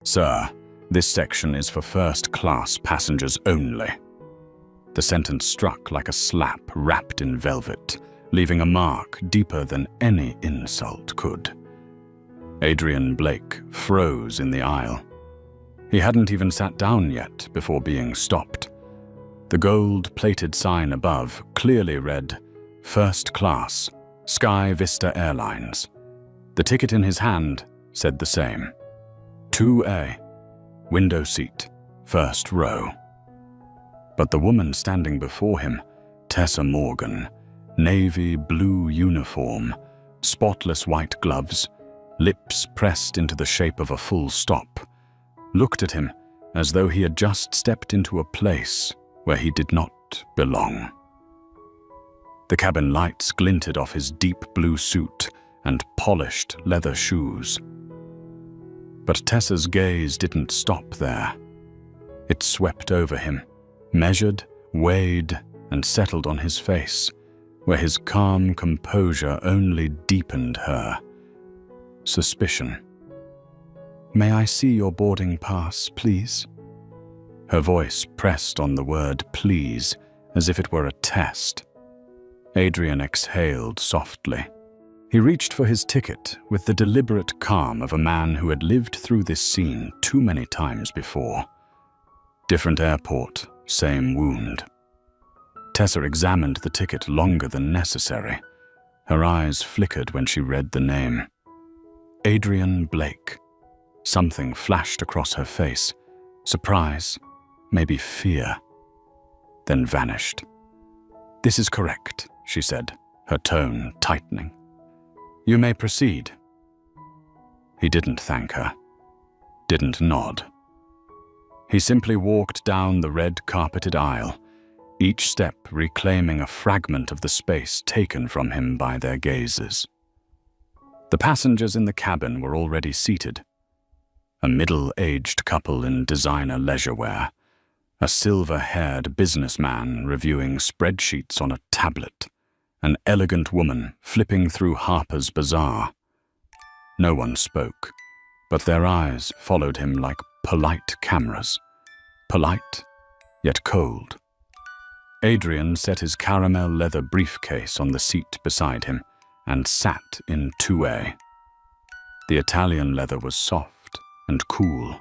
Sir, this section is for first-class passengers only. The sentence struck like a slap wrapped in velvet, leaving a mark deeper than any insult could. Adrian Blake froze in the aisle. He hadn't even sat down yet before being stopped. The gold-plated sign above clearly read, First Class, Sky Vista Airlines. The ticket in his hand said the same. 2A, window seat, first row. But the woman standing before him, Tessa Morgan, navy blue uniform, spotless white gloves, lips pressed into the shape of a full stop, looked at him as though he had just stepped into a place where he did not belong. The cabin lights glinted off his deep blue suit and polished leather shoes. But Tessa's gaze didn't stop there. It swept over him, measured, weighed, and settled on his face, where his calm composure only deepened her. Suspicion. "May I see your boarding pass, please?" Her voice pressed on the word please, as if it were a test. Adrian exhaled softly. He reached for his ticket with the deliberate calm of a man who had lived through this scene too many times before. Different airport, same wound. Tessa examined the ticket longer than necessary. Her eyes flickered when she read the name. Adrian Blake. Something flashed across her face. Surprise, maybe fear, then vanished. "This is correct," she said, her tone tightening. "You may proceed." He didn't thank her, didn't nod. He simply walked down the red-carpeted aisle, each step reclaiming a fragment of the space taken from him by their gazes. The passengers in the cabin were already seated. A middle-aged couple in designer leisure wear, a silver-haired businessman reviewing spreadsheets on a tablet, an elegant woman flipping through Harper's Bazaar. No one spoke, but their eyes followed him like polite cameras. Polite, yet cold. Adrian set his caramel leather briefcase on the seat beside him and sat in 2A. The Italian leather was soft and cool.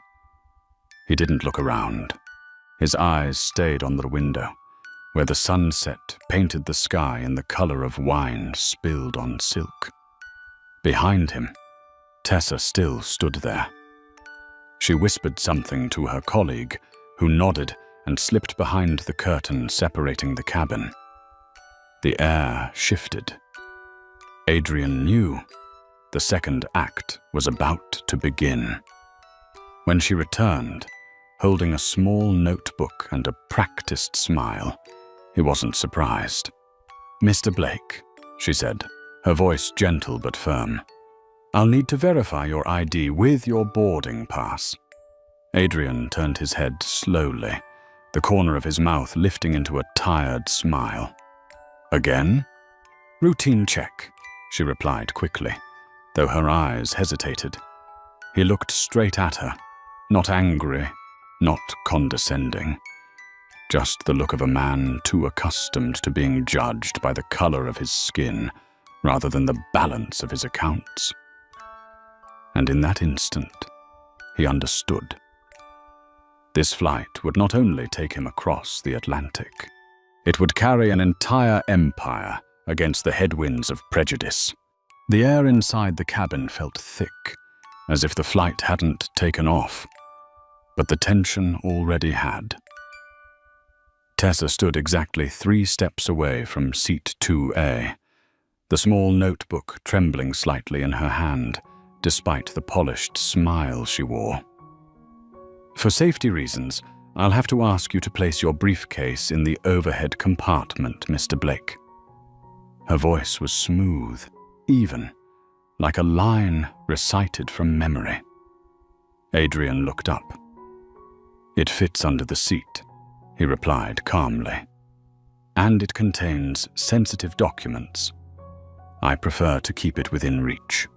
He didn't look around. His eyes stayed on the window, where the sunset painted the sky in the color of wine spilled on silk. Behind him, Tessa still stood there. She whispered something to her colleague, who nodded and slipped behind the curtain separating the cabin. The air shifted. Adrian knew the second act was about to begin. When she returned, holding a small notebook and a practiced smile, he wasn't surprised. "Mr. Blake," she said, her voice gentle but firm, "I'll need to verify your ID with your boarding pass." Adrian turned his head slowly, the corner of his mouth lifting into a tired smile. "Again?" "Routine check," she replied quickly, though her eyes hesitated. He looked straight at her, not angry, not condescending. Just the look of a man too accustomed to being judged by the color of his skin rather than the balance of his accounts. And in that instant, he understood. This flight would not only take him across the Atlantic, it would carry an entire empire against the headwinds of prejudice. The air inside the cabin felt thick, as if the flight hadn't taken off, but the tension already had. Tessa stood exactly 3 steps away from seat 2A, the small notebook trembling slightly in her hand, despite the polished smile she wore. "For safety reasons, I'll have to ask you to place your briefcase in the overhead compartment, Mr. Blake." Her voice was smooth, even, like a line recited from memory. Adrian looked up. "It fits under the seat," he replied calmly. "And it contains sensitive documents. I prefer to keep it within reach."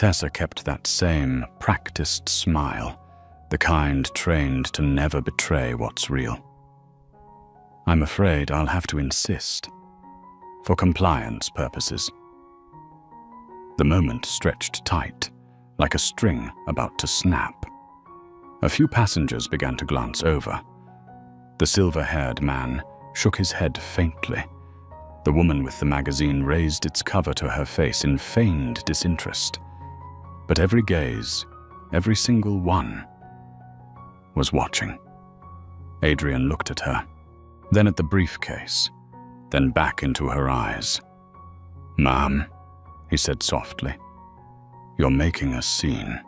Tessa kept that same practiced smile, the kind trained to never betray what's real. I'm afraid I'll have to insist, for compliance purposes. The moment stretched tight, like a string about to snap. A few passengers began to glance over. The silver-haired man shook his head faintly. The woman with the magazine raised its cover to her face in feigned disinterest. But every gaze, every single one, was watching. Adrian looked at her, then at the briefcase, then back into her eyes. "Ma'am," he said softly, "you're making a scene."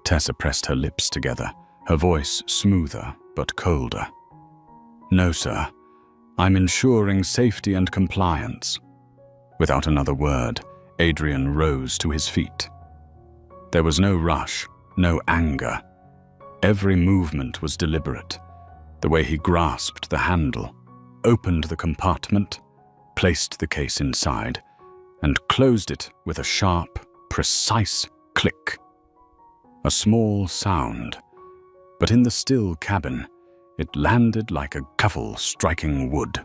Tessa pressed her lips together, her voice smoother but colder. "No, sir. I'm ensuring safety and compliance." Without another word, Adrian rose to his feet. There was no rush, no anger. Every movement was deliberate. The way he grasped the handle, opened the compartment, placed the case inside, and closed it with a sharp, precise click. A small sound, but in the still cabin, it landed like a gavel striking wood.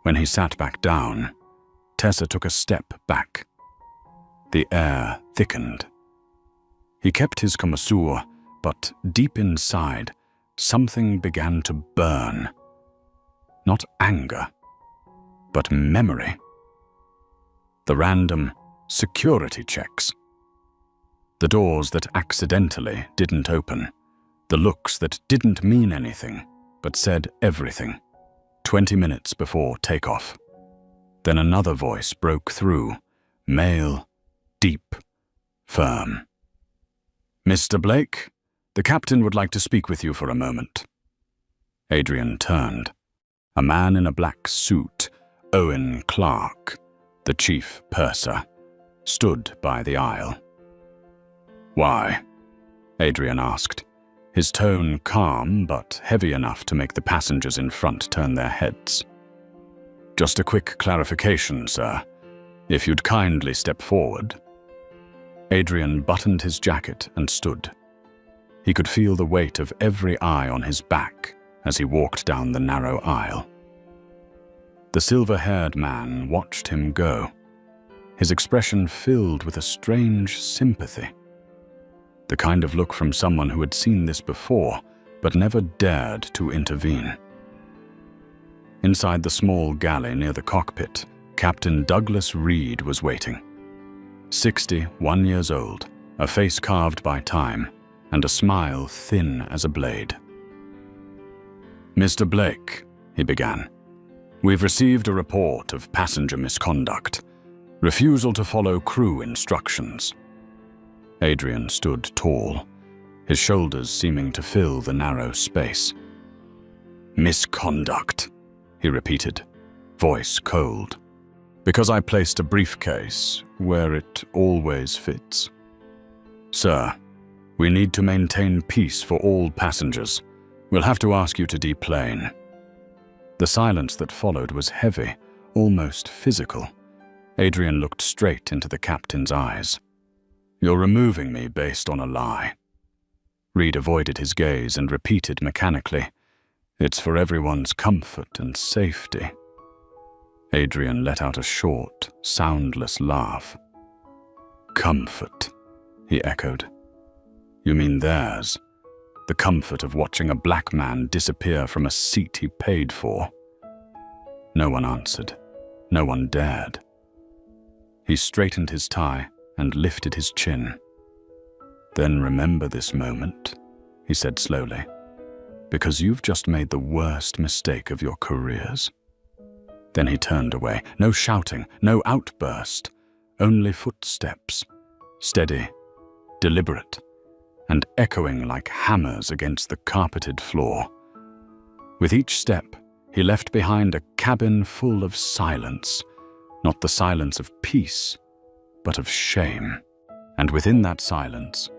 When he sat back down, Tessa took a step back. The air thickened. He kept his composure, but deep inside, something began to burn. Not anger, but memory. The random security checks. The doors that accidentally didn't open. The looks that didn't mean anything, but said everything. 20 minutes before takeoff. Then another voice broke through, male, deep, firm. "Mr. Blake, the captain would like to speak with you for a moment." Adrian turned. A man in a black suit, Owen Clark, the chief purser, stood by the aisle. "Why?" Adrian asked, his tone calm but heavy enough to make the passengers in front turn their heads. "Just a quick clarification, sir. If you'd kindly step forward." Adrian buttoned his jacket and stood. He could feel the weight of every eye on his back as he walked down the narrow aisle. The silver-haired man watched him go, his expression filled with a strange sympathy. The kind of look from someone who had seen this before, but never dared to intervene. Inside the small galley near the cockpit, Captain Douglas Reed was waiting. 61 years old, a face carved by time, and a smile thin as a blade. "Mr. Blake," he began, "we've received a report of passenger misconduct, refusal to follow crew instructions." Adrian stood tall, his shoulders seeming to fill the narrow space. "Misconduct," he repeated, voice cold. "Because I placed a briefcase where it always fits." "Sir, we need to maintain peace for all passengers. We'll have to ask you to deplane." The silence that followed was heavy, almost physical. Adrian looked straight into the captain's eyes. "You're removing me based on a lie." Reed avoided his gaze and repeated mechanically, "It's for everyone's comfort and safety." Adrian let out a short, soundless laugh. "Comfort," he echoed. "You mean theirs? The comfort of watching a black man disappear from a seat he paid for?" No one answered. No one dared. He straightened his tie and lifted his chin. "Then remember this moment," he said slowly, "because you've just made the worst mistake of your careers." Then he turned away. No shouting, no outburst, only footsteps, steady, deliberate, and echoing like hammers against the carpeted floor. With each step, he left behind a cabin full of silence, not the silence of peace, but of shame. And within that silence,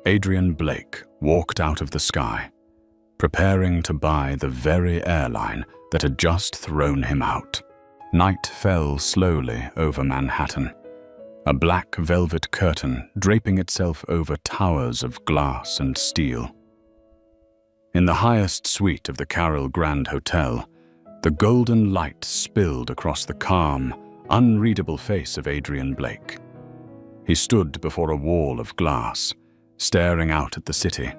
Adrian Blake walked out of the sky, preparing to buy the very airline that had just thrown him out. Night fell slowly over Manhattan, a black velvet curtain draping itself over towers of glass and steel. In the highest suite of the Carroll Grand Hotel, the golden light spilled across the calm, unreadable face of Adrian Blake. He stood before a wall of glass, staring out at the city,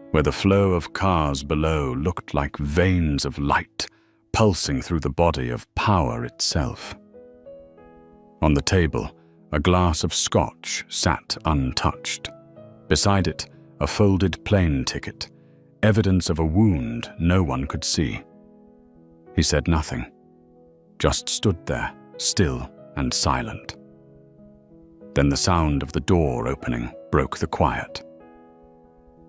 where the flow of cars below looked like veins of light pulsing through the body of power itself. On the table, a glass of scotch sat untouched. Beside it, a folded plane ticket, evidence of a wound no one could see. He said nothing, just stood there, still and silent. Then the sound of the door opening broke the quiet.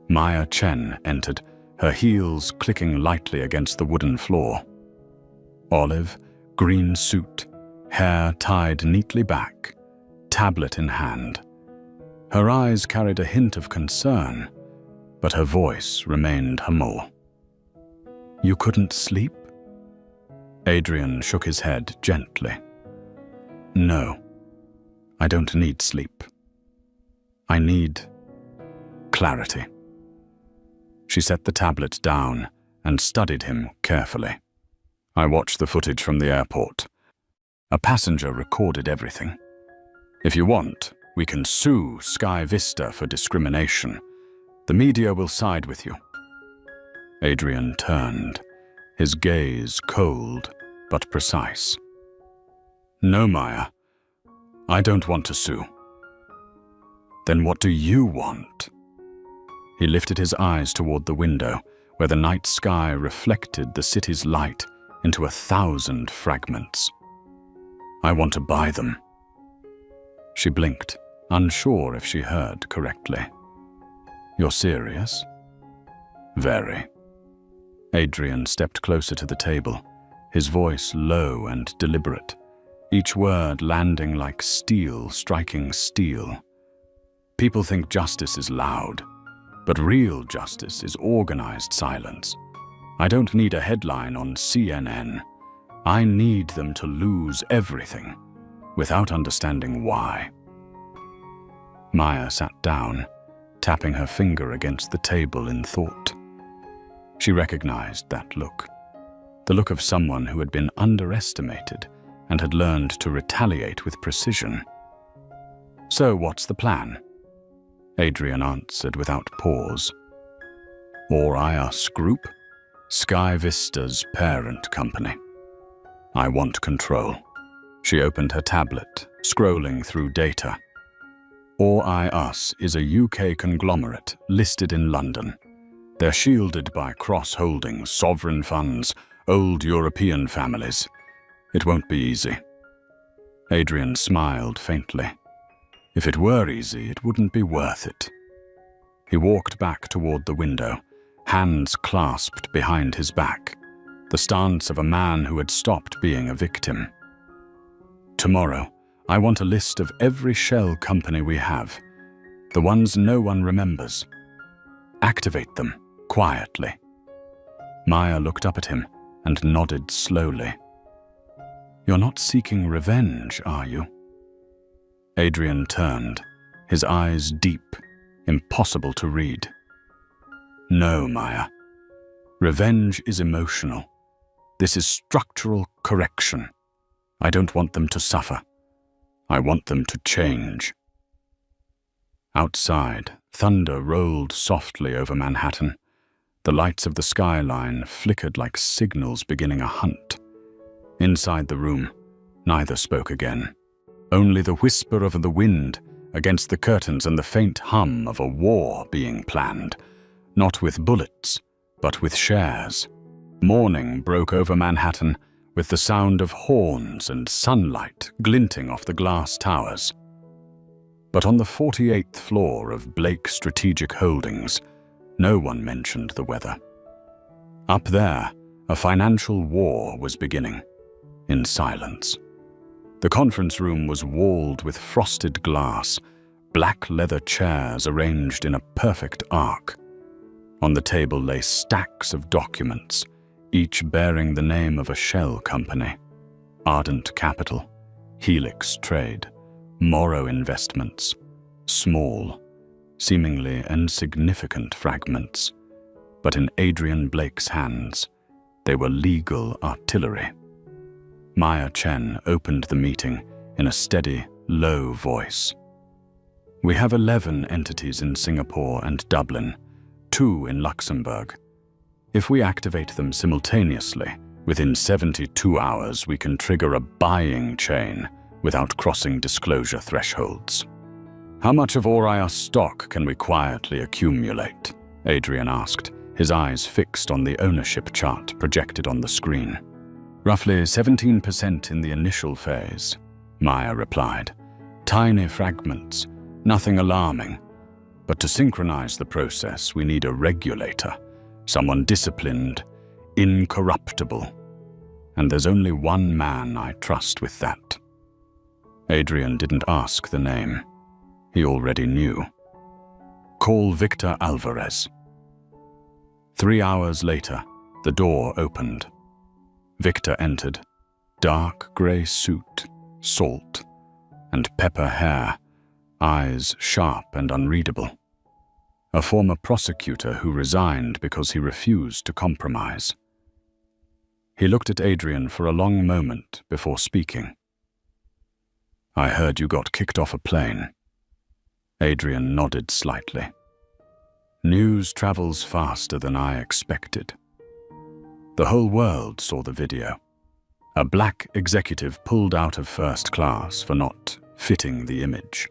Maya Chen entered, her heels clicking lightly against the wooden floor. Olive, green suit, hair tied neatly back, tablet in hand. Her eyes carried a hint of concern, but her voice remained humble. "You couldn't sleep?" Adrian shook his head gently. "No, I don't need sleep. I need clarity." She set the tablet down and studied him carefully. "I watched the footage from the airport. A passenger recorded everything. If you want, we can sue Sky Vista for discrimination. The media will side with you." Adrian turned, his gaze cold but precise. "No, Maya, I don't want to sue." "Then what do you want?" He lifted his eyes toward the window, where the night sky reflected the city's light into 1,000 fragments. "I want to buy them." She blinked, unsure if she heard correctly. "You're serious?" "Very." Adrian stepped closer to the table, his voice low and deliberate, each word landing like steel striking steel. "People think justice is loud, but real justice is organized silence. I don't need a headline on CNN. I need them to lose everything, without understanding why." Maya sat down, tapping her finger against the table in thought. She recognized that look, the look of someone who had been underestimated and had learned to retaliate with precision. "So what's the plan?" Adrian answered without pause. "Orias Group, Sky Vista's parent company. I want control." She opened her tablet, scrolling through data. Orias is a UK conglomerate listed in London. They're shielded by cross-holdings, sovereign funds, old European families. It won't be easy. Adrian smiled faintly. If it were easy, it wouldn't be worth it. He walked back toward the window, hands clasped behind his back, the stance of a man who had stopped being a victim. "Tomorrow, I want a list of every shell company we have, the ones no one remembers. Activate them, quietly." Maya looked up at him and nodded slowly. "You're not seeking revenge, are you?" Adrian turned, his eyes deep, impossible to read. "No, Maya. Revenge is emotional. This is structural correction. I don't want them to suffer. I want them to change." Outside, thunder rolled softly over Manhattan. The lights of the skyline flickered like signals beginning a hunt. Inside the room, neither spoke again. Only the whisper of the wind against the curtains and the faint hum of a war being planned, not with bullets, but with shares. Morning broke over Manhattan with the sound of horns and sunlight glinting off the glass towers. But on the 48th floor of Blake Strategic Holdings, no one mentioned the weather. Up there, a financial war was beginning, in silence. The conference room was walled with frosted glass, black leather chairs arranged in a perfect arc. On the table lay stacks of documents, each bearing the name of a shell company: Ardent Capital, Helix Trade, Morrow investments, small, seemingly insignificant fragments, but in Adrian Blake's hands, they were legal artillery. Maya Chen opened the meeting in a steady, low voice. We have 11 entities in Singapore and Dublin, 2 in Luxembourg. If we activate them simultaneously, within 72 hours we can trigger a buying chain without crossing disclosure thresholds. How much of Oria's stock can we quietly accumulate? Adrian asked, his eyes fixed on the ownership chart projected on the screen. Roughly 17% in the initial phase, Maya replied. Tiny fragments, nothing alarming. But to synchronize the process, we need a regulator, someone disciplined, incorruptible. And there's only one man I trust with that. Adrian didn't ask the name. He already knew. Call Victor Alvarez. 3 hours later, the door opened. Victor entered, dark grey suit, salt, and pepper hair, eyes sharp and unreadable. A former prosecutor who resigned because he refused to compromise. He looked at Adrian for a long moment before speaking. I heard you got kicked off a plane. Adrian nodded slightly. News travels faster than I expected. The whole world saw the video. A black executive pulled out of first class for not fitting the image.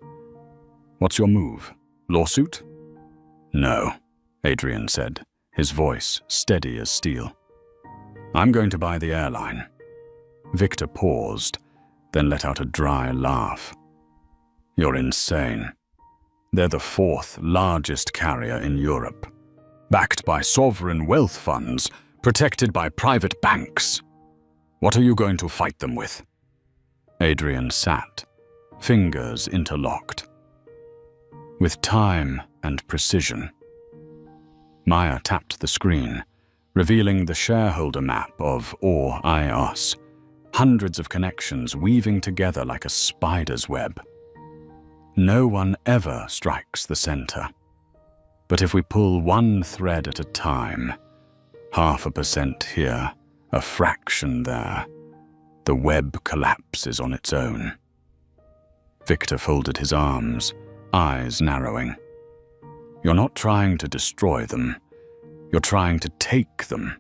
What's your move? Lawsuit? No, Adrian said, his voice steady as steel. I'm going to buy the airline. Victor paused, then let out a dry laugh. You're insane. They're the 4th largest carrier in Europe, backed by sovereign wealth funds, protected by private banks. What are you going to fight them with? Adrian sat, fingers interlocked. With time and precision. Maya tapped the screen, revealing the shareholder map of ORIOS, hundreds of connections weaving together like a spider's web. No one ever strikes the center. But if we pull one thread at a time, 0.5% here, a fraction there, the web collapses on its own. Victor folded his arms, eyes narrowing. You're not trying to destroy them. You're trying to take them.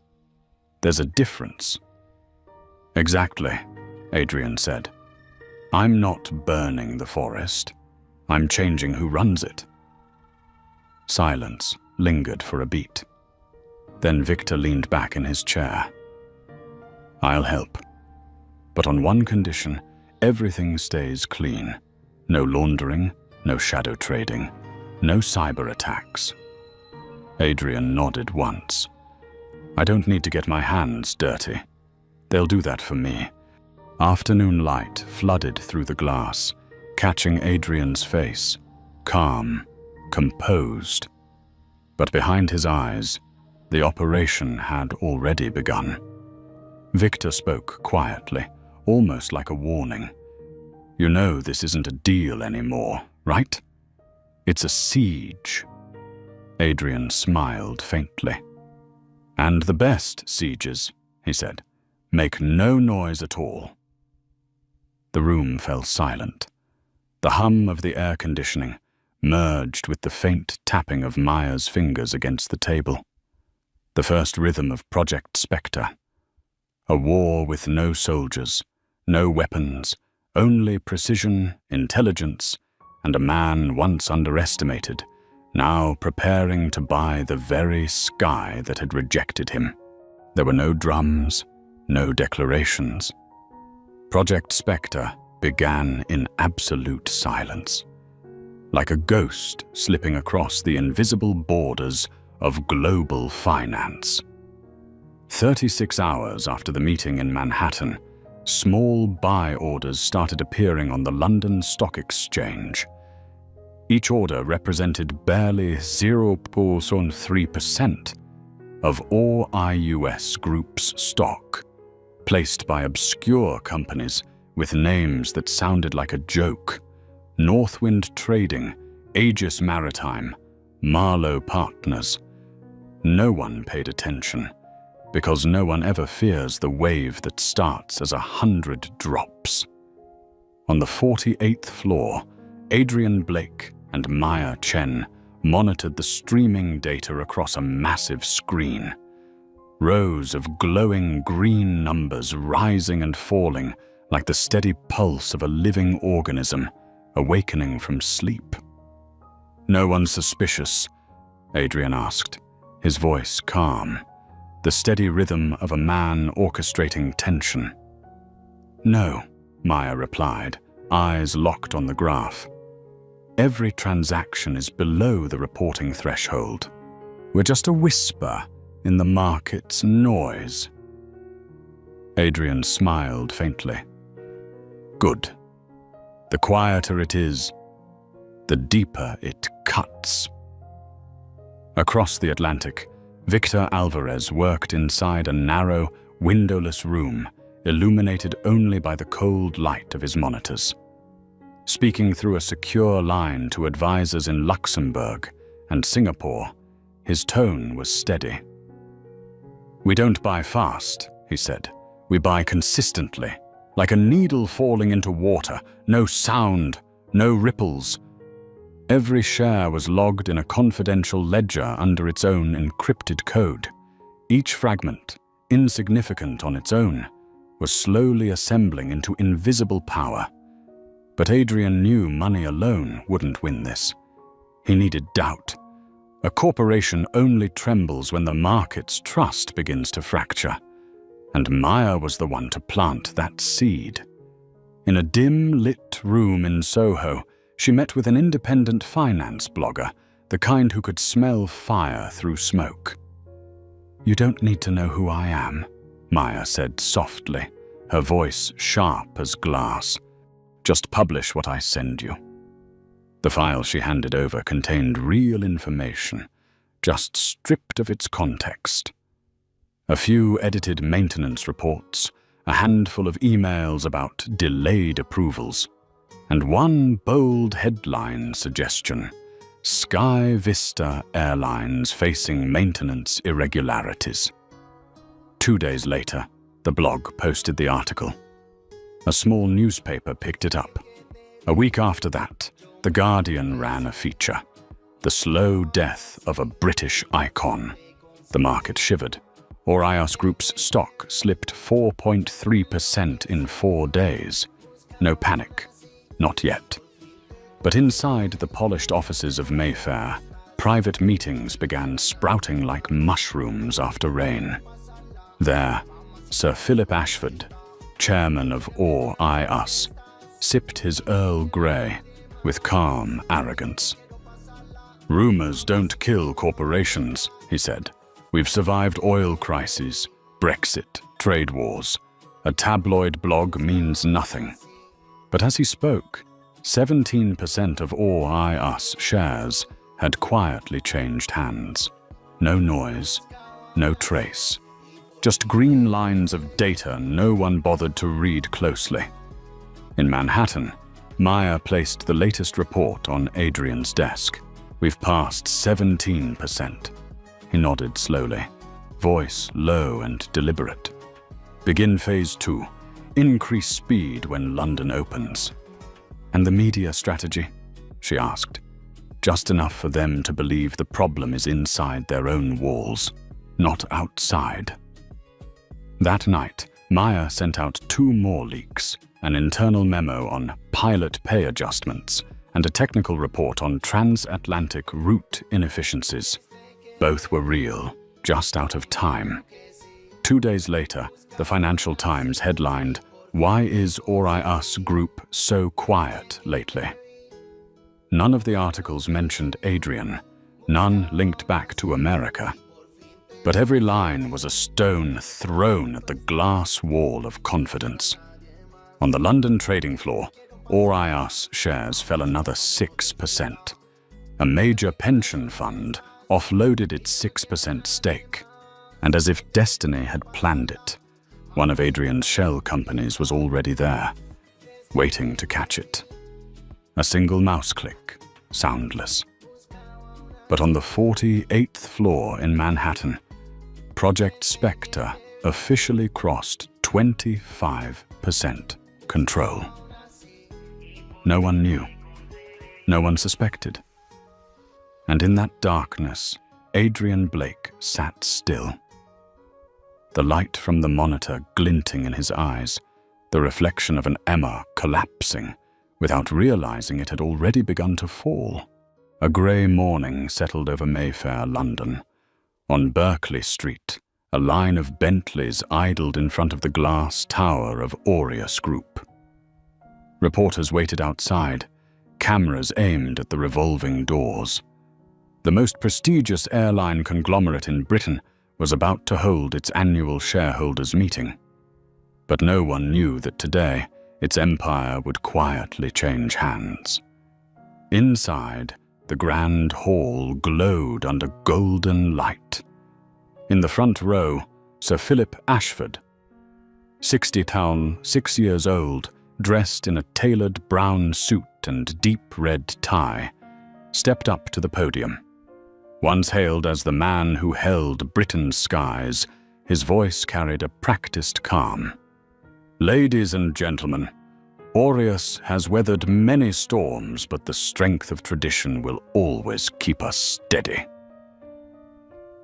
There's a difference. Exactly, Adrian said. I'm not burning the forest. I'm changing who runs it. Silence lingered for a beat. Then Victor leaned back in his chair. I'll help. But on one condition, everything stays clean. No laundering, no shadow trading, no cyber attacks. Adrian nodded once. I don't need to get my hands dirty. They'll do that for me. Afternoon light flooded through the glass, catching Adrian's face, calm, composed. But behind his eyes, the operation had already begun. Victor spoke quietly, almost like a warning. You know this isn't a deal anymore, right? It's a siege. Adrian smiled faintly. And the best sieges, he said, make no noise at all. The room fell silent. The hum of the air conditioning merged with the faint tapping of Maya's fingers against the table. The first rhythm of Project Spectre. A war with no soldiers, no weapons, only precision, intelligence, and a man once underestimated, now preparing to buy the very sky that had rejected him. There were no drums, no declarations. Project Spectre began in absolute silence, like a ghost slipping across the invisible borders of global finance. 36 hours after the meeting in Manhattan, small buy orders started appearing on the London Stock Exchange. Each order represented barely 0.3% of all IUS Group's stock, placed by obscure companies with names that sounded like a joke, Northwind Trading, Aegis Maritime, Marlowe Partners. No one paid attention, because no one ever fears the wave that starts as 100 drops. On the 48th floor, Adrian Blake and Maya Chen monitored the streaming data across a massive screen. Rows of glowing green numbers rising and falling like the steady pulse of a living organism awakening from sleep. "No one suspicious?" Adrian asked, his voice calm, the steady rhythm of a man orchestrating tension. "No," Maya replied, eyes locked on the graph. "Every transaction is below the reporting threshold. We're just a whisper in the market's noise." Adrian smiled faintly. "Good. The quieter it is, the deeper it cuts." Across the Atlantic, Victor Alvarez worked inside a narrow, windowless room, illuminated only by the cold light of his monitors. Speaking through a secure line to advisors in Luxembourg and Singapore, his tone was steady. "We don't buy fast," he said. "We buy consistently, like a needle falling into water, no sound, no ripples." Every share was logged in a confidential ledger under its own encrypted code. Each fragment, insignificant on its own, was slowly assembling into invisible power. But Adrian knew money alone wouldn't win this. He needed doubt. A corporation only trembles when the market's trust begins to fracture. And Maya was the one to plant that seed. In a dim-lit room in Soho, she met with an independent finance blogger, the kind who could smell fire through smoke. "You don't need to know who I am," Maya said softly, her voice sharp as glass. "Just publish what I send you." The file she handed over contained real information, just stripped of its context. A few edited maintenance reports, a handful of emails about delayed approvals, and one bold headline suggestion: Sky Vista Airlines facing maintenance irregularities. 2 days later, the blog posted the article. A small newspaper picked it up. A week after that, The Guardian ran a feature: "The slow death of a British icon." The market shivered. Orias Group's stock slipped 4.3% in 4 days. No panic. Not yet. But inside the polished offices of Mayfair, private meetings began sprouting like mushrooms after rain. There, Sir Philip Ashford, chairman of Or I Us, sipped his Earl Grey with calm arrogance. "Rumors don't kill corporations," he said. "We've survived oil crises, Brexit, trade wars. A tabloid blog means nothing." But as he spoke, 17% of Or I Us shares had quietly changed hands. No noise, no trace. Just green lines of data no one bothered to read closely. In Manhattan, Maya placed the latest report on Adrian's desk. "We've passed 17%. He nodded slowly, voice low and deliberate. "Begin phase 2. Increase speed when London opens." "And the media strategy?" she asked. "Just enough for them to believe the problem is inside their own walls, not outside." That night, Maya sent out 2 more leaks: an internal memo on pilot pay adjustments and a technical report on transatlantic route inefficiencies. Both were real, just out of time. 2 days later, the Financial Times headlined, "Why is Orias Group so quiet lately?" None of the articles mentioned Adrian, none linked back to America. But every line was a stone thrown at the glass wall of confidence. On the London trading floor, Orias shares fell another 6%. A major pension fund offloaded its 6% stake. And as if destiny had planned it, one of Adrian's shell companies was already there, waiting to catch it. A single mouse click, soundless. But on the 48th floor in Manhattan, Project Spectre officially crossed 25% control. No one knew. No one suspected. And in that darkness, Adrian Blake sat still. The light from the monitor glinting in his eyes, the reflection of an Emma collapsing, without realizing it had already begun to fall. A grey morning settled over Mayfair, London. On Berkeley Street, a line of Bentleys idled in front of the glass tower of Aureus Group. Reporters waited outside, cameras aimed at the revolving doors. The most prestigious airline conglomerate in Britain was about to hold its annual shareholders' meeting. But no one knew that today its empire would quietly change hands. Inside, the grand hall glowed under golden light. In the front row, Sir Philip Ashford, 6 years old, dressed in a tailored brown suit and deep red tie, stepped up to the podium. Once hailed as the man who held Britain's skies, his voice carried a practiced calm. "Ladies and gentlemen, Aureus has weathered many storms, but the strength of tradition will always keep us steady."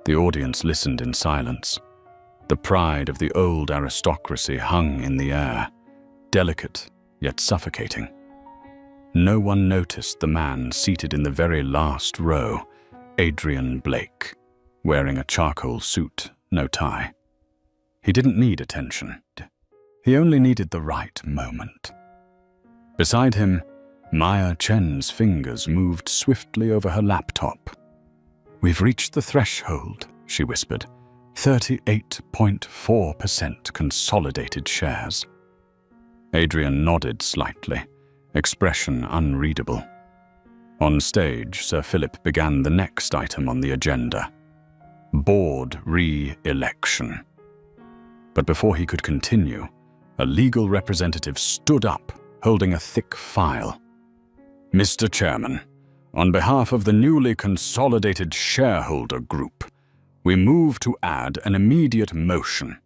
The audience listened in silence. The pride of the old aristocracy hung in the air, delicate yet suffocating. No one noticed the man seated in the very last row, Adrian Blake, wearing a charcoal suit, no tie. He didn't need attention. He only needed the right moment. Beside him, Maya Chen's fingers moved swiftly over her laptop. "We've reached the threshold," she whispered. 38.4% consolidated shares. Adrian nodded slightly, expression unreadable. On stage, Sir Philip began the next item on the agenda: board re-election. But before he could continue, a legal representative stood up, holding a thick file. "Mr. Chairman, on behalf of the newly consolidated shareholder group, we move to add an immediate motion,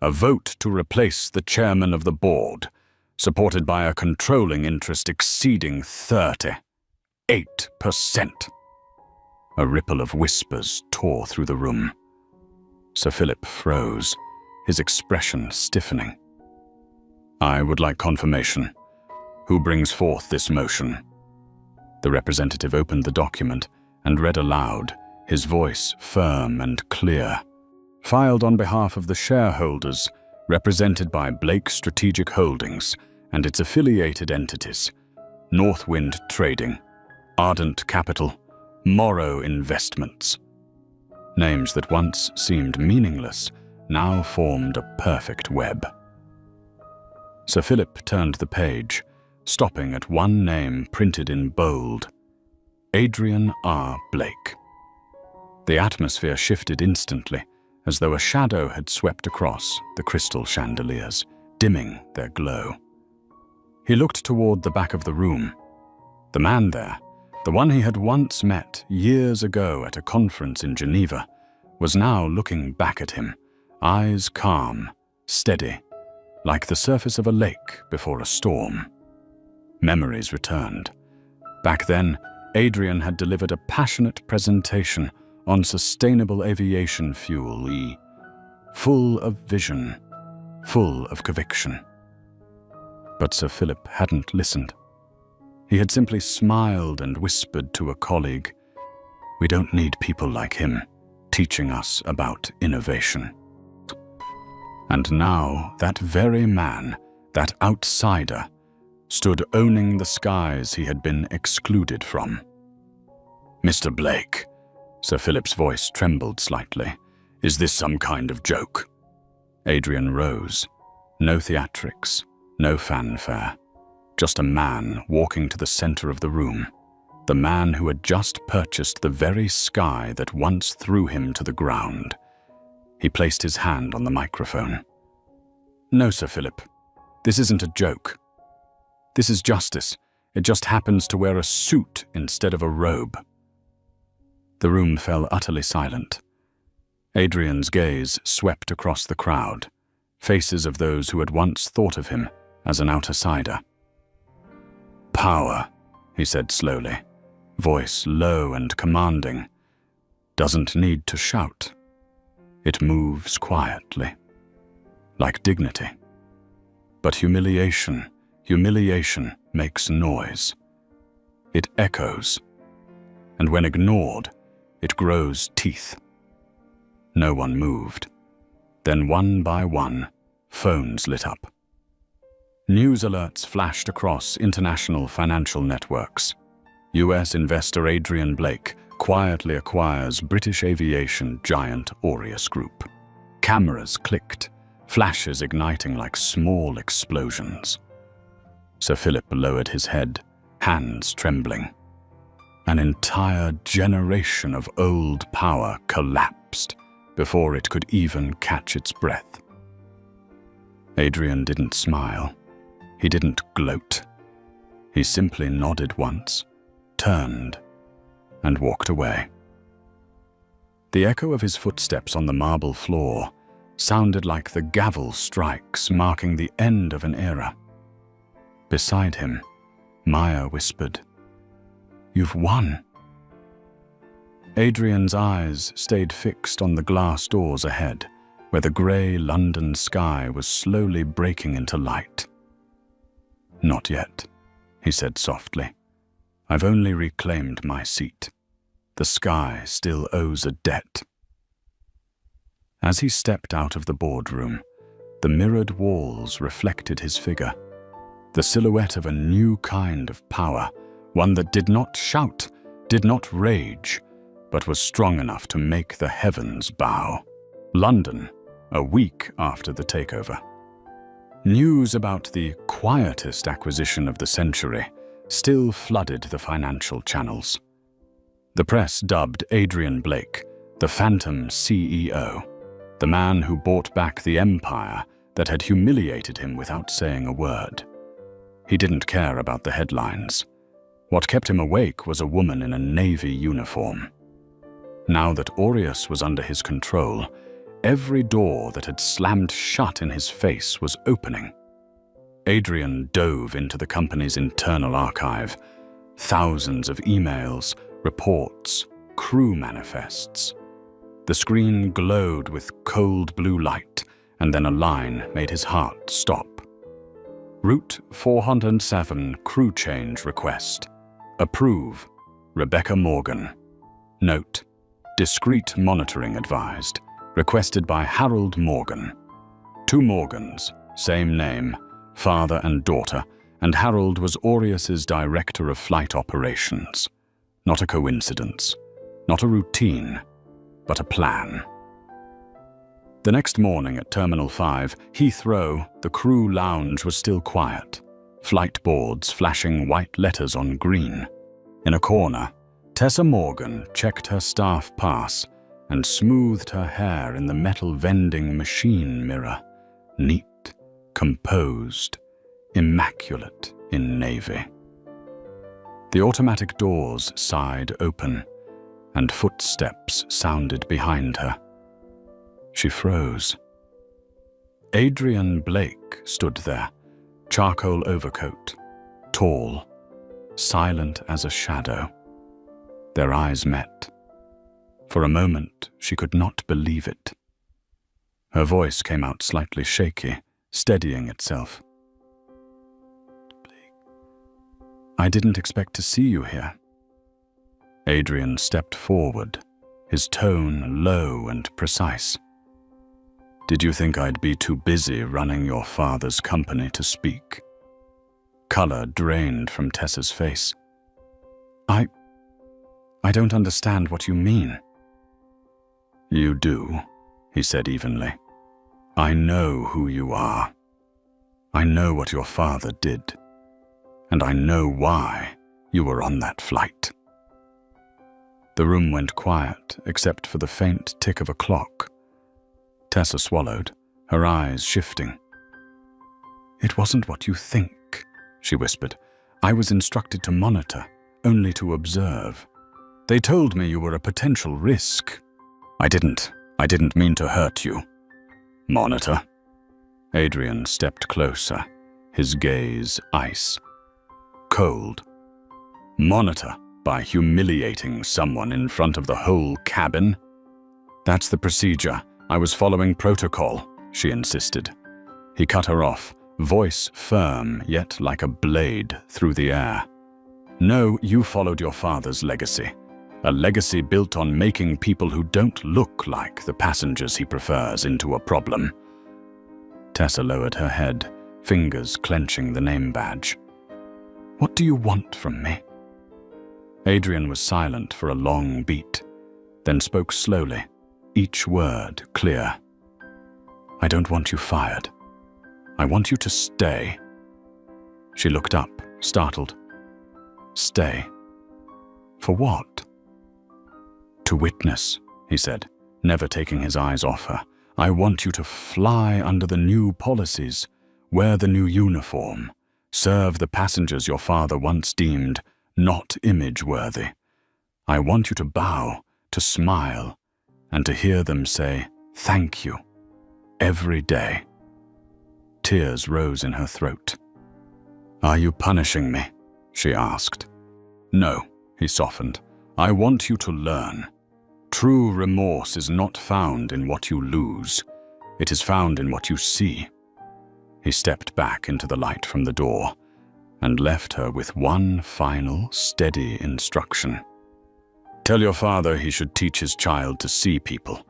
a vote to replace the chairman of the board, supported by a controlling interest exceeding 38%. A ripple of whispers tore through the room. Sir Philip froze, his expression stiffening. "I would like confirmation. Who brings forth this motion?" The representative opened the document and read aloud, his voice firm and clear. "Filed on behalf of the shareholders, represented by Blake Strategic Holdings and its affiliated entities, Northwind Trading, Ardent Capital, Morrow Investments." Names that once seemed meaningless now formed a perfect web. Sir Philip turned the page, stopping at one name printed in bold: Adrian R. Blake. The atmosphere shifted instantly, as though a shadow had swept across the crystal chandeliers, dimming their glow. He looked toward the back of the room. The man there, the one he had once met years ago at a conference in Geneva, was now looking back at him, eyes calm, steady, like the surface of a lake before a storm. Memories returned. Back then, Adrian had delivered a passionate presentation on sustainable aviation fuel, full of vision, full of conviction. But Sir Philip hadn't listened. He had simply smiled and whispered to a colleague, "We don't need people like him teaching us about innovation." And now that very man, that outsider, stood owning the skies he had been excluded from. "Mr. Blake," Sir Philip's voice trembled slightly, "is this some kind of joke?" Adrian rose. No theatrics, no fanfare. Just a man walking to the center of the room. The man who had just purchased the very sky that once threw him to the ground. He placed his hand on the microphone. "No, Sir Philip. This isn't a joke. This is justice. It just happens to wear a suit instead of a robe." The room fell utterly silent. Adrian's gaze swept across the crowd, faces of those who had once thought of him as an outsider. "Power," he said slowly, voice low and commanding, "doesn't need to shout. It moves quietly, like dignity. But humiliation makes noise. It echoes, and when ignored, it grows teeth." No one moved. Then one by one, phones lit up. News alerts flashed across international financial networks. US investor Adrian Blake quietly acquires British aviation giant Aureus Group. Cameras clicked, flashes igniting like small explosions. Sir Philip lowered his head, hands trembling. An entire generation of old power collapsed before it could even catch its breath. Adrian didn't smile. He didn't gloat. He simply nodded once, turned, and walked away. The echo of his footsteps on the marble floor sounded like the gavel strikes marking the end of an era. Beside him, Maya whispered, "You've won." Adrian's eyes stayed fixed on the glass doors ahead, where the grey London sky was slowly breaking into light. "Not yet," he said softly. "I've only reclaimed my seat. The sky still owes a debt." As he stepped out of the boardroom, the mirrored walls reflected his figure, the silhouette of a new kind of power, one that did not shout, did not rage, but was strong enough to make the heavens bow. London, a week after the takeover. News about the quietest acquisition of the century still flooded the financial channels. The press dubbed Adrian Blake the Phantom CEO, the man who bought back the empire that had humiliated him without saying a word. He didn't care about the headlines. What kept him awake was a woman in a navy uniform. Now that Aureus was under his control, every door that had slammed shut in his face was opening. Adrian dove into the company's internal archive. Thousands of emails, reports, crew manifests. The screen glowed with cold blue light, and then a line made his heart stop. Route 407 crew change request. Approve. Rebecca Morgan. Note: discreet monitoring advised. Requested by Harold Morgan. 2 Morgans, same name, father and daughter, and Harold was Aureus's director of flight operations. Not a coincidence, not a routine, but a plan. The next morning at Terminal 5, Heathrow, the crew lounge was still quiet, flight boards flashing white letters on green. In a corner, Tessa Morgan checked her staff pass and smoothed her hair in the metal vending machine mirror, neat, composed, immaculate in navy. The automatic doors sighed open, and footsteps sounded behind her. She froze. Adrian Blake stood there, charcoal overcoat, tall, silent as a shadow. Their eyes met. For a moment, she could not believe it. Her voice came out slightly shaky, steadying itself. "Blake, I didn't expect to see you here." Adrian stepped forward, his tone low and precise. "Did you think I'd be too busy running your father's company to speak?" Color drained from Tessa's face. I don't understand what you mean." "You do," he said evenly. "I know who you are. I know what your father did. And I know why you were on that flight." The room went quiet, except for the faint tick of a clock. Tessa swallowed, her eyes shifting. "It wasn't what you think," she whispered. I was instructed to monitor, only to observe. They told me you were a potential risk. I didn't mean to hurt you. Monitor? Adrian stepped closer, his gaze ice. Cold. Monitor by humiliating someone in front of the whole cabin? That's the procedure. I was following protocol, she insisted. He cut her off, voice firm yet like a blade through the air. No, you followed your father's legacy. A legacy built on making people who don't look like the passengers he prefers into a problem. Tessa lowered her head, fingers clenching the name badge. What do you want from me? Adrian was silent for a long beat, then spoke slowly, each word clear. I don't want you fired. I want you to stay. She looked up, startled. Stay. For what? To witness, he said, never taking his eyes off her. I want you to fly under the new policies, wear the new uniform, serve the passengers your father once deemed not image-worthy. I want you to bow, to smile, and to hear them say, thank you, every day. Tears rose in her throat. Are you punishing me? She asked. No, he softened. I want you to learn. True remorse is not found in what you lose. It is found in what you see. He stepped back into the light from the door and left her with one final, steady instruction. Tell your father he should teach his child to see people,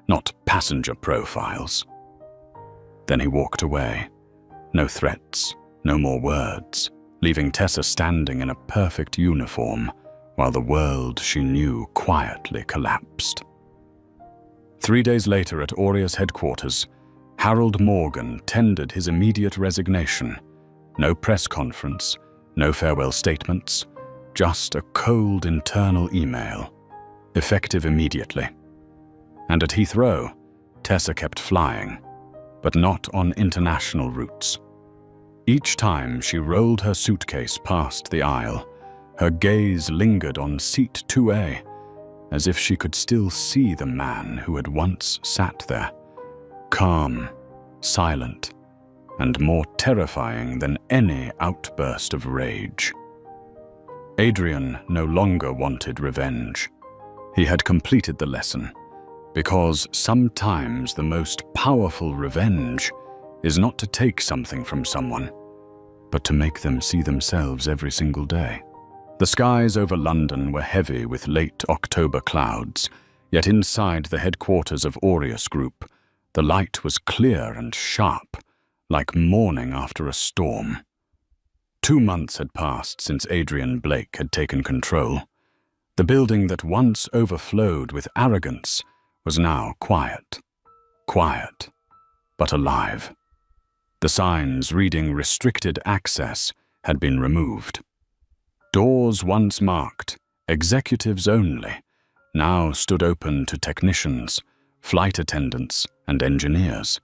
not passenger profiles. Then he walked away. No threats, no more words, leaving Tessa standing in a perfect uniform while the world she knew quietly collapsed. 3 days later at Aureus headquarters, Harold Morgan tendered his immediate resignation. No press conference, no farewell statements, just a cold internal email, effective immediately. And at Heathrow, Tessa kept flying, but not on international routes. Each time she rolled her suitcase past the aisle, her gaze lingered on seat 2A, as if she could still see the man who had once sat there, calm, silent, and more terrifying than any outburst of rage. Adrian no longer wanted revenge. He had completed the lesson, because sometimes the most powerful revenge is not to take something from someone, but to make them see themselves every single day. The skies over London were heavy with late October clouds, yet inside the headquarters of Aureus Group, the light was clear and sharp, like morning after a storm. 2 months had passed since Adrian Blake had taken control. The building that once overflowed with arrogance was now quiet, but alive. The signs reading restricted access had been removed. Doors once marked executives only now stood open to technicians, flight attendants, and engineers.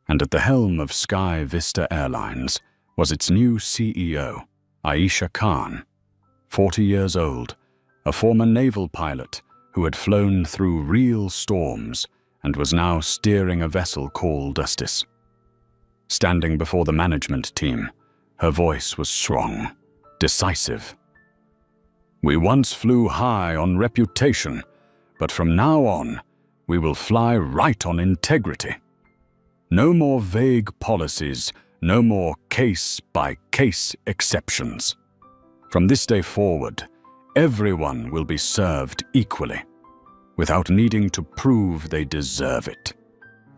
And at the helm of Sky Vista Airlines was its new CEO, Aisha Khan, 40 years old, a former naval pilot who had flown through real storms and was now steering a vessel called Justice. Standing before the management team, her voice was strong, decisive. We once flew high on reputation, but from now on, we will fly right on integrity. No more vague policies, no more case-by-case exceptions. From this day forward, everyone will be served equally, without needing to prove they deserve it.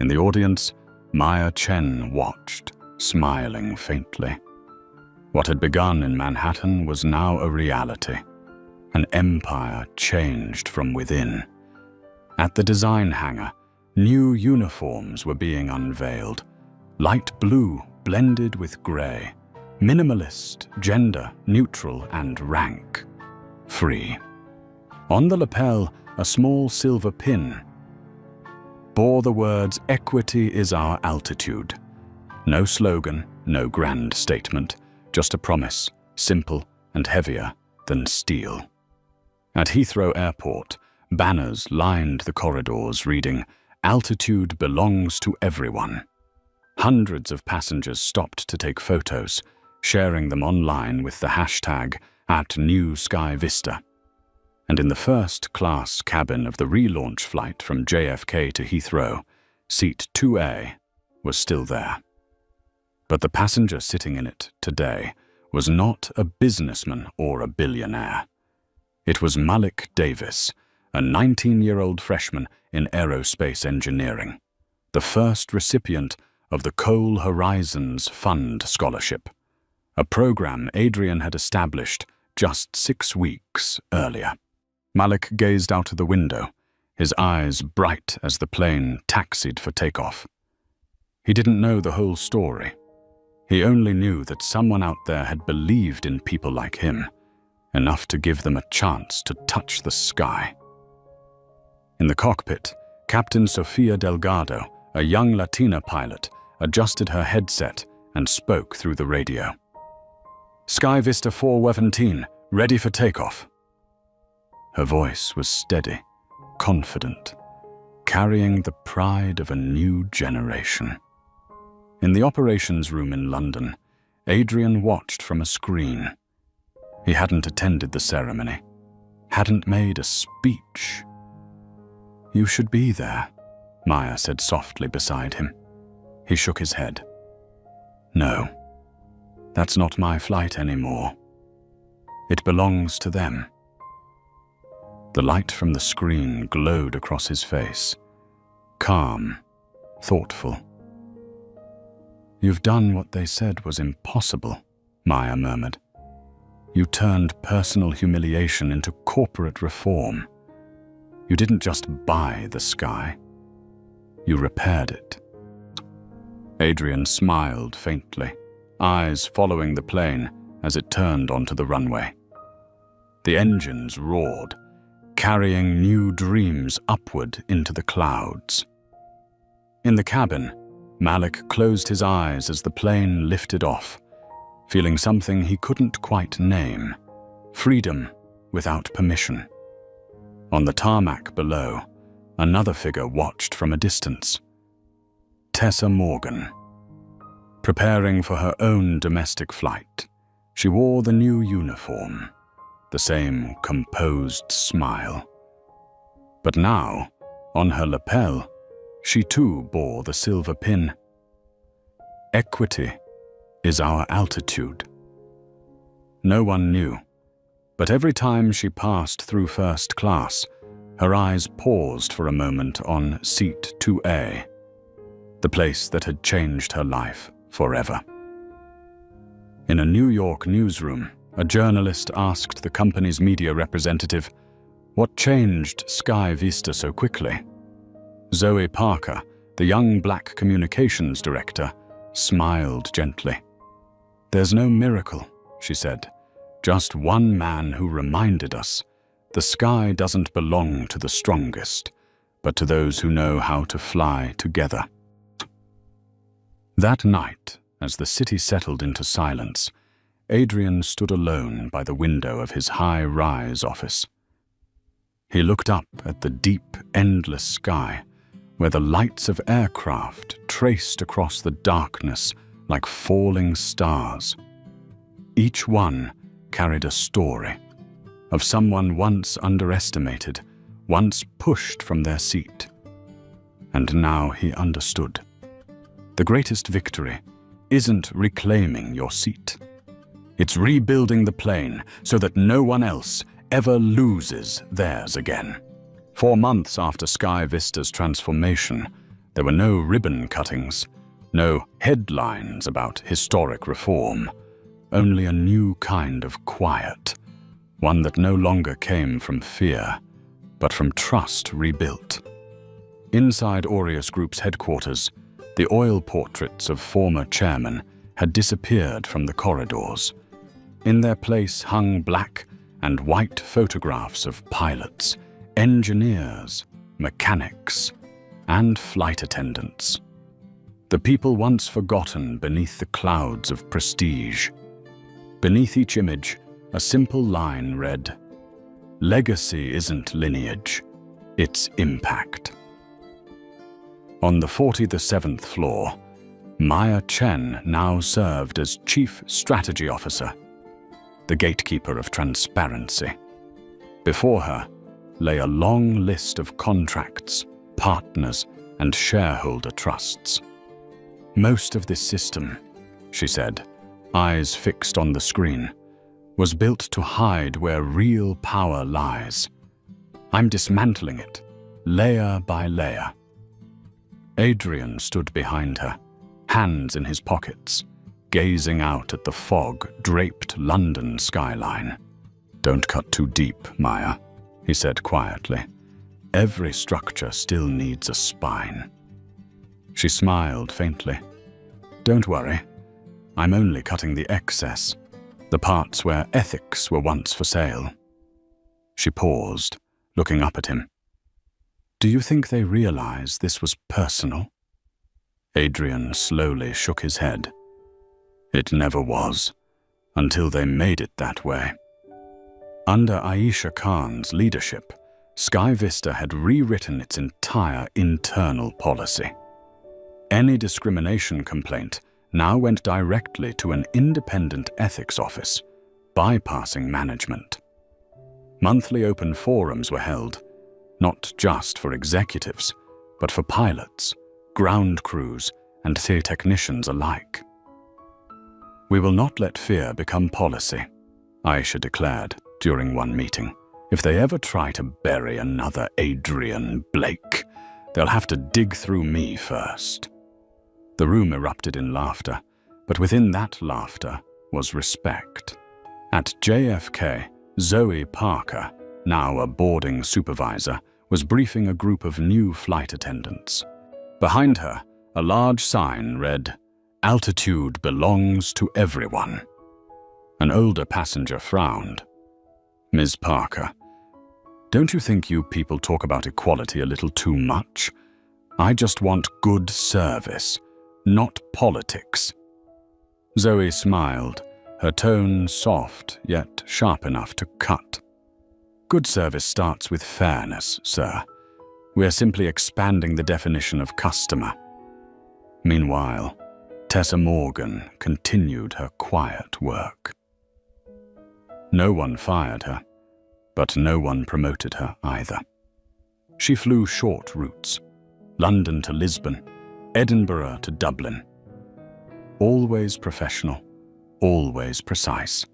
In the audience, Maya Chen watched, smiling faintly. What had begun in Manhattan was now a reality. An empire changed from within. At the design hangar, new uniforms were being unveiled. Light blue blended with grey. Minimalist, gender, neutral, and rank. Free. On the lapel, a small silver pin bore the words, "Equity is our altitude." No slogan, no grand statement, just a promise. simple and heavier than steel. At Heathrow Airport, banners lined the corridors reading, "Altitude belongs to everyone." Hundreds of passengers stopped to take photos, sharing them online with the hashtag @NewSkyVista. And in the first-class cabin of the relaunch flight from JFK to Heathrow, seat 2A was still there. But the passenger sitting in it today was not a businessman or a billionaire. It was Malik Davis, a 19-year-old freshman in aerospace engineering, the first recipient of the Coal Horizons Fund Scholarship, a program Adrian had established just 6 weeks earlier. Malik gazed out of the window, his eyes bright as the plane taxied for takeoff. He didn't know the whole story. He only knew that someone out there had believed in people like him, enough to give them a chance to touch the sky. In the cockpit, Captain Sofia Delgado, a young Latina pilot, adjusted her headset and spoke through the radio. "Sky Vista 417, ready for takeoff." Her voice was steady, confident, carrying the pride of a new generation. In the operations room in London, Adrian watched from a screen. He hadn't attended the ceremony, hadn't made a speech. "You should be there," Maya said softly beside him. He shook his head. "No, that's not my flight anymore. It belongs to them." The light from the screen glowed across his face, calm, thoughtful. "You've done what they said was impossible," Maya murmured. "You turned personal humiliation into corporate reform. You didn't just buy the sky. You repaired it." Adrian smiled faintly, eyes following the plane as it turned onto the runway. The engines roared, carrying new dreams upward into the clouds. In the cabin, Malik closed his eyes as the plane lifted off, feeling something he couldn't quite name: freedom without permission. On the tarmac below, another figure watched from a distance. Tessa Morgan. Preparing for her own domestic flight, she wore the new uniform, the same composed smile. But now, on her lapel, she too bore the silver pin. "Equity is our altitude." No one knew, but every time she passed through first class, her eyes paused for a moment on seat 2A, the place that had changed her life forever. In a New York newsroom, a journalist asked the company's media representative, "What changed Sky Vista so quickly?" Zoe Parker, the young black communications director, smiled gently. "There's no miracle," she said, "just one man who reminded us the sky doesn't belong to the strongest, but to those who know how to fly together." That night, as the city settled into silence, Adrian stood alone by the window of his high-rise office. He looked up at the deep, endless sky, where the lights of aircraft traced across the darkness like falling stars. Each one carried a story of someone once underestimated, once pushed from their seat. And now he understood. The greatest victory isn't reclaiming your seat. It's rebuilding the plane so that no one else ever loses theirs again. 4 months after Sky Vista's transformation, there were no ribbon cuttings, no headlines about historic reform, only a new kind of quiet, one that no longer came from fear, but from trust rebuilt. Inside Aureus Group's headquarters, the oil portraits of former chairmen had disappeared from the corridors. In their place hung black and white photographs of pilots, engineers, mechanics, and flight attendants. The people once forgotten beneath the clouds of prestige. Beneath each image, a simple line read, "Legacy isn't lineage, it's impact." On the 47th floor, Maya Chen now served as Chief Strategy Officer, the gatekeeper of transparency. Before her lay a long list of contracts, partners, and shareholder trusts. Most of this system, she said, eyes fixed on the screen, was built to hide where real power lies. I'm dismantling it, layer by layer. Adrian stood behind her, hands in his pockets, gazing out at the fog-draped London skyline. "Don't cut too deep, Maya," he said quietly. "Every structure still needs a spine." She smiled faintly. "Don't worry. I'm only cutting the excess, the parts where ethics were once for sale." She paused, looking up at him. "Do you think they realize this was personal?" Adrian slowly shook his head. "It never was, until they made it that way." Under Aisha Khan's leadership, Sky Vista had rewritten its entire internal policy. Any discrimination complaint now went directly to an independent ethics office, bypassing management. Monthly open forums were held, not just for executives, but for pilots, ground crews, and technicians alike. "We will not let fear become policy," Aisha declared during one meeting. "If they ever try to bury another Adrian Blake, they'll have to dig through me first." The room erupted in laughter, but within that laughter was respect. At JFK, Zoe Parker, now a boarding supervisor, was briefing a group of new flight attendants. Behind her, a large sign read, "Altitude belongs to everyone." An older passenger frowned. "Ms. Parker, don't you think you people talk about equality a little too much? I just want good service, not politics." Zoe smiled, her tone soft yet sharp enough to cut. "Good service starts with fairness, sir. We're simply expanding the definition of customer." Meanwhile, Tessa Morgan continued her quiet work. No one fired her, but no one promoted her either. She flew short routes, London to Lisbon, Edinburgh to Dublin. Always professional, always precise.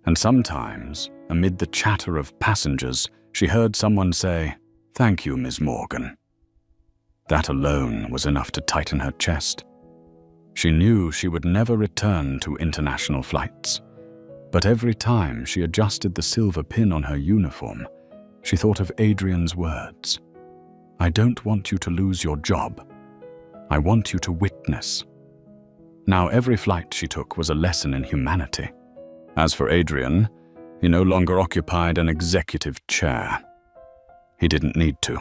And sometimes, amid the chatter of passengers, she heard someone say, "Thank you, Ms. Morgan." That alone was enough to tighten her chest. She knew she would never return to international flights, but every time she adjusted the silver pin on her uniform, she thought of Adrian's words. "I don't want you to lose your job. I want you to witness." Now every flight she took was a lesson in humanity. As for Adrian, he no longer occupied an executive chair. He didn't need to.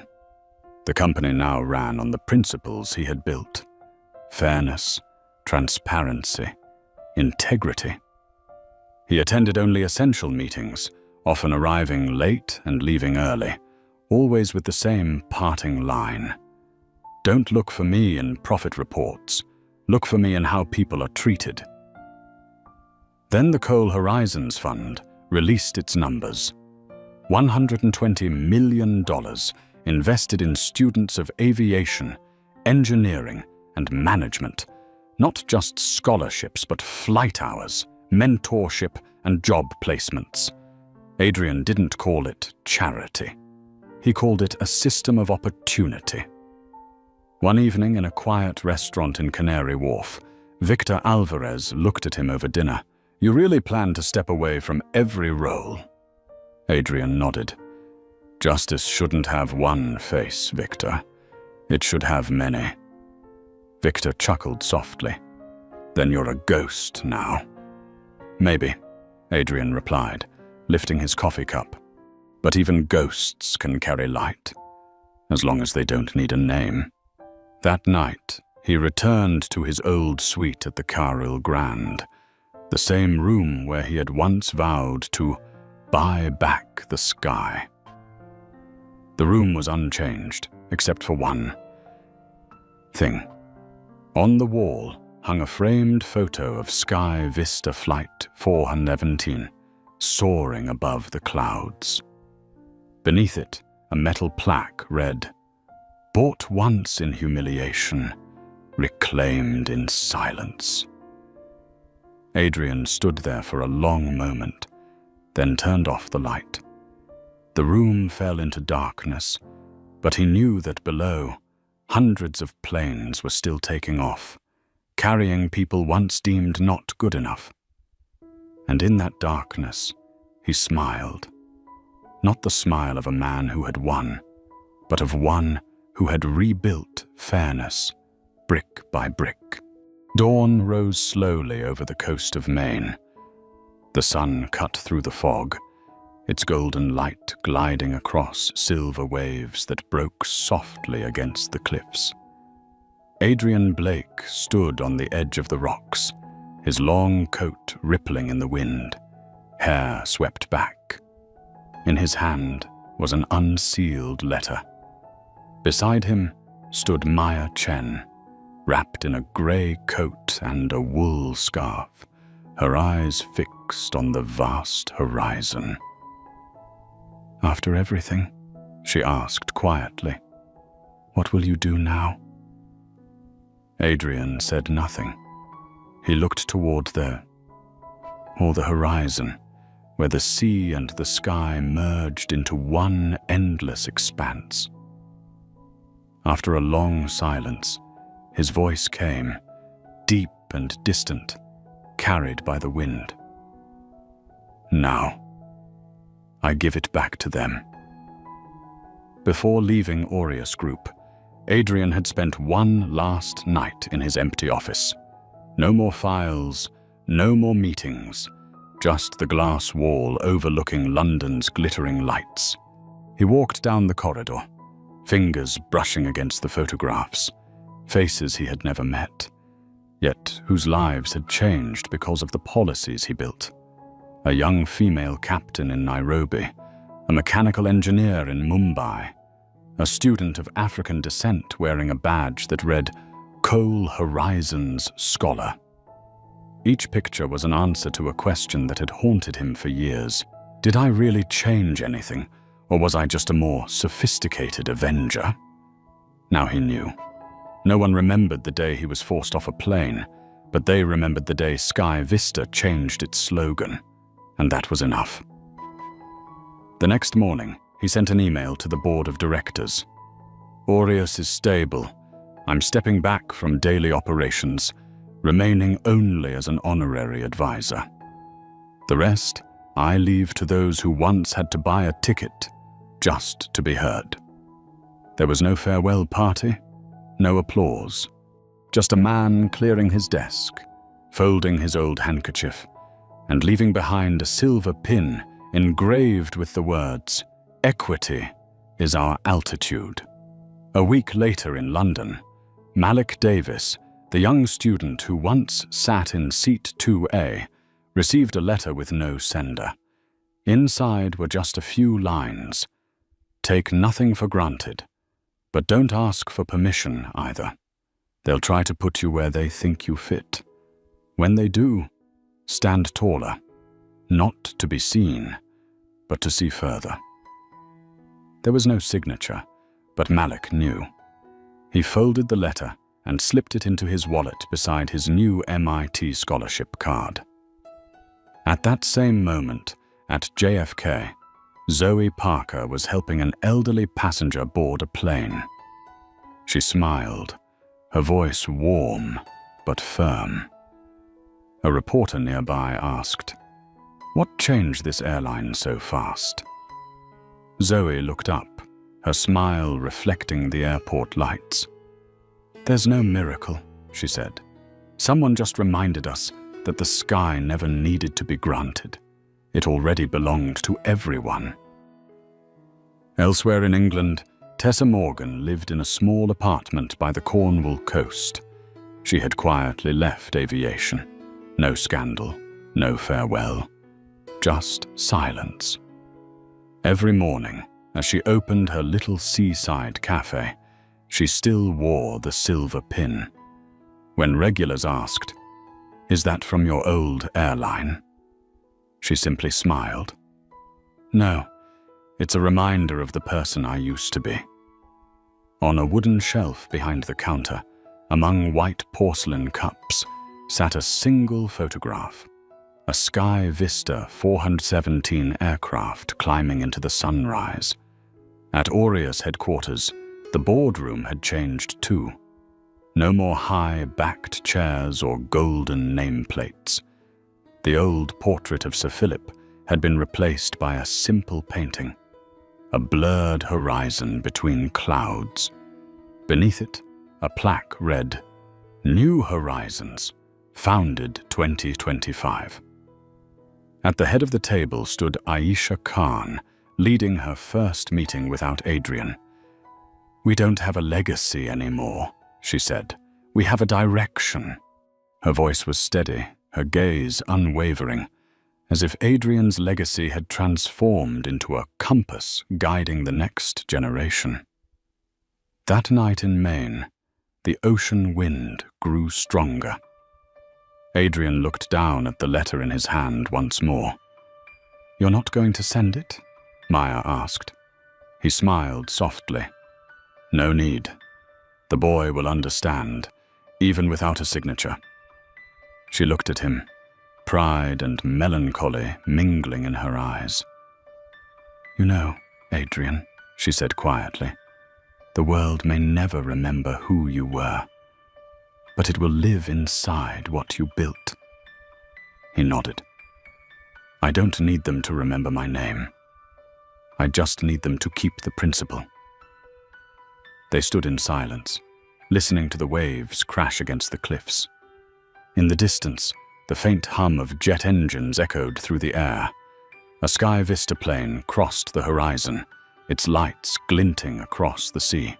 The company now ran on the principles he had built: fairness, transparency, integrity. He attended only essential meetings, often arriving late and leaving early, always with the same parting line: "Don't look for me in profit reports. Look for me in how people are treated." Then the Coal Horizons Fund released its numbers. $120 million invested in students of aviation, engineering, and management. Not just scholarships, but flight hours, mentorship, and job placements. Adrian didn't call it charity. He called it a system of opportunity. One evening in a quiet restaurant in Canary Wharf, Victor Alvarez looked at him over dinner. "You really plan to step away from every role?" Adrian nodded. "Justice shouldn't have one face, Victor. It should have many." Victor chuckled softly. "Then you're a ghost now." "Maybe," Adrian replied, lifting his coffee cup. "But even ghosts can carry light, as long as they don't need a name." That night, he returned to his old suite at the Carril Grand. The same room where he had once vowed to buy back the sky. The room was unchanged, except for one thing. On the wall hung a framed photo of Sky Vista Flight 417, soaring above the clouds. Beneath it, a metal plaque read, "Bought once in humiliation, reclaimed in silence." Adrian stood there for a long moment, then turned off the light. The room fell into darkness, but he knew that below, hundreds of planes were still taking off, carrying people once deemed not good enough. And in that darkness, he smiled. Not the smile of a man who had won, but of one who had rebuilt fairness, brick by brick. Dawn rose slowly over the coast of Maine. The sun cut through the fog, its golden light gliding across silver waves that broke softly against the cliffs. Adrian Blake stood on the edge of the rocks, his long coat rippling in the wind, hair swept back. In his hand was an unsealed letter. Beside him stood Maya Chen, wrapped in a grey coat and a wool scarf, her eyes fixed on the vast horizon. "After everything?" she asked quietly. "What will you do now?" Adrian said nothing. He looked toward the horizon, where the sea and the sky merged into one endless expanse. After a long silence, his voice came, deep and distant, carried by the wind. "Now, I give it back to them." Before leaving Aureus Group, Adrian had spent one last night in his empty office. No more files, no more meetings, just the glass wall overlooking London's glittering lights. He walked down the corridor, fingers brushing against the photographs, faces he had never met, yet whose lives had changed because of the policies he built. A young female captain in Nairobi, a mechanical engineer in Mumbai, a student of African descent wearing a badge that read Coal Horizons Scholar. Each picture was an answer to a question that had haunted him for years. Did I really change anything, or was I just a more sophisticated avenger? Now he knew. No one remembered the day he was forced off a plane, but they remembered the day Sky Vista changed its slogan, and that was enough. The next morning, he sent an email to the board of directors. "Aureus is stable. I'm stepping back from daily operations, remaining only as an honorary advisor. The rest, I leave to those who once had to buy a ticket just to be heard." There was no farewell party, no applause, just a man clearing his desk, folding his old handkerchief, and leaving behind a silver pin engraved with the words, "Equity is our altitude." A week later in London, Malik Davis, the young student who once sat in seat 2A, received a letter with no sender. Inside were just a few lines. "Take nothing for granted, but don't ask for permission either. They'll try to put you where they think you fit. When they do, stand taller, not to be seen, but to see further." There was no signature, but Malik knew. He folded the letter and slipped it into his wallet beside his new MIT scholarship card. At that same moment, at JFK, Zoe Parker was helping an elderly passenger board a plane. She smiled, her voice warm but firm. A reporter nearby asked, "What changed this airline so fast?" Zoe looked up, her smile reflecting the airport lights. "There's no miracle," she said. "Someone just reminded us that the sky never needed to be granted. It already belonged to everyone." Elsewhere in England, Tessa Morgan lived in a small apartment by the Cornwall coast. She had quietly left aviation. No scandal, no farewell, just silence. Every morning, as she opened her little seaside cafe, she still wore the silver pin. When regulars asked, "Is that from your old airline?" she simply smiled. "No, it's a reminder of the person I used to be." On a wooden shelf behind the counter, among white porcelain cups, sat a single photograph. A Sky Vista 417 aircraft climbing into the sunrise. At Aurea's headquarters, the boardroom had changed too. No more high-backed chairs or golden nameplates. The old portrait of Sir Philip had been replaced by a simple painting, a blurred horizon between clouds. Beneath it, a plaque read, "New Horizons, founded 2025. At the head of the table stood Aisha Khan, leading her first meeting without Adrian. "We don't have a legacy anymore," she said. "We have a direction." Her voice was steady, her gaze unwavering, as if Adrian's legacy had transformed into a compass guiding the next generation. That night in Maine, the ocean wind grew stronger. Adrian looked down at the letter in his hand once more. "You're not going to send it?" Maya asked. He smiled softly. "No need. The boy will understand, even without a signature." She looked at him, pride and melancholy mingling in her eyes. "You know, Adrian," she said quietly, "the world may never remember who you were, but it will live inside what you built." He nodded. "I don't need them to remember my name. I just need them to keep the principle." They stood in silence, listening to the waves crash against the cliffs. In the distance, the faint hum of jet engines echoed through the air. A Sky Vista plane crossed the horizon, its lights glinting across the sea.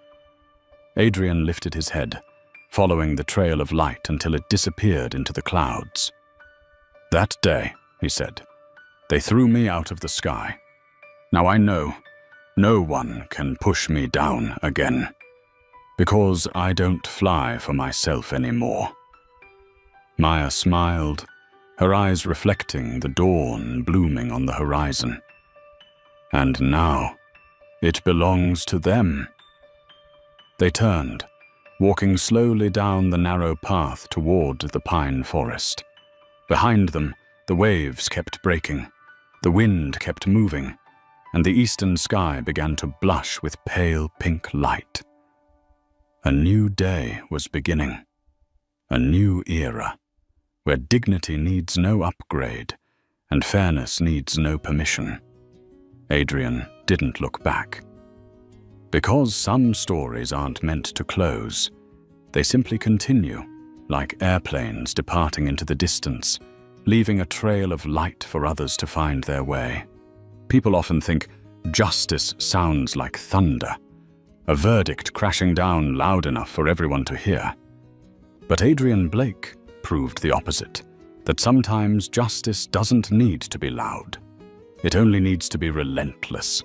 Adrian lifted his head, following the trail of light until it disappeared into the clouds. "That day," he said, "they threw me out of the sky. Now I know no one can push me down again, because I don't fly for myself anymore." Maya smiled, her eyes reflecting the dawn blooming on the horizon. "And now, it belongs to them." They turned, walking slowly down the narrow path toward the pine forest. Behind them, the waves kept breaking, the wind kept moving, and the eastern sky began to blush with pale pink light. A new day was beginning, a new era, where dignity needs no upgrade and fairness needs no permission. Adrian didn't look back. Because some stories aren't meant to close, they simply continue, like airplanes departing into the distance, leaving a trail of light for others to find their way. People often think justice sounds like thunder, a verdict crashing down loud enough for everyone to hear. But Adrian Blake proved the opposite, that sometimes justice doesn't need to be loud. It only needs to be relentless.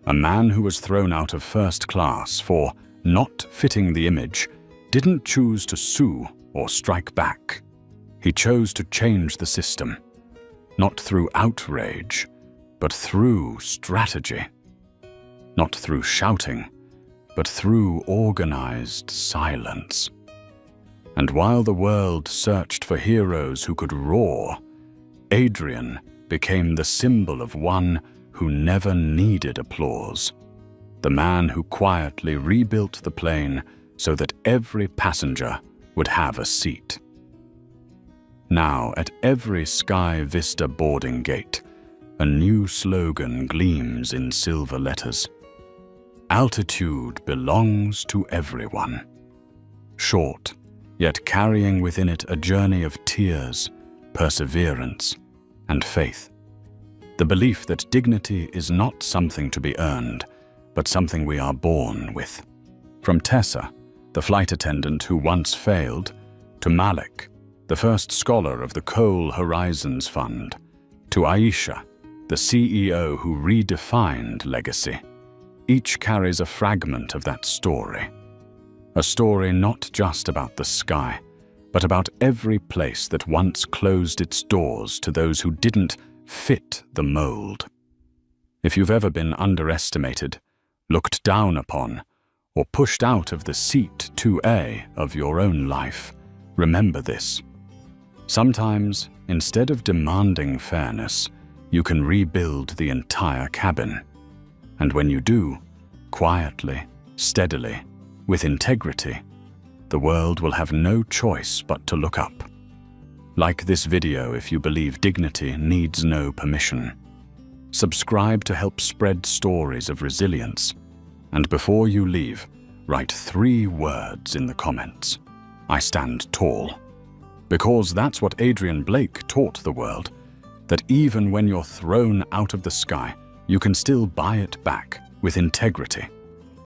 A man who was thrown out of first class for not fitting the image didn't choose to sue or strike back. He chose to change the system, not through outrage, but through strategy. Not through shouting, but through organized silence. And while the world searched for heroes who could roar, Adrian became the symbol of one who never needed applause. The man who quietly rebuilt the plane so that every passenger would have a seat. Now, at every Sky Vista boarding gate, a new slogan gleams in silver letters. Altitude belongs to everyone. Short, yet carrying within it a journey of tears, perseverance, and faith. The belief that dignity is not something to be earned, but something we are born with. From Tessa, the flight attendant who once failed, to Malik, the first scholar of the Coal Horizons Fund, to Aisha, the CEO who redefined legacy. Each carries a fragment of that story. A story not just about the sky, but about every place that once closed its doors to those who didn't fit the mold. If you've ever been underestimated, looked down upon, or pushed out of the seat 2A of your own life, remember this. Sometimes, instead of demanding fairness, you can rebuild the entire cabin. And when you do, quietly, steadily, with integrity, the world will have no choice but to look up. Like this video if you believe dignity needs no permission. Subscribe to help spread stories of resilience. And before you leave, write 3 words in the comments. I stand tall. Because that's what Adrian Blake taught the world, that even when you're thrown out of the sky, you can still buy it back with integrity.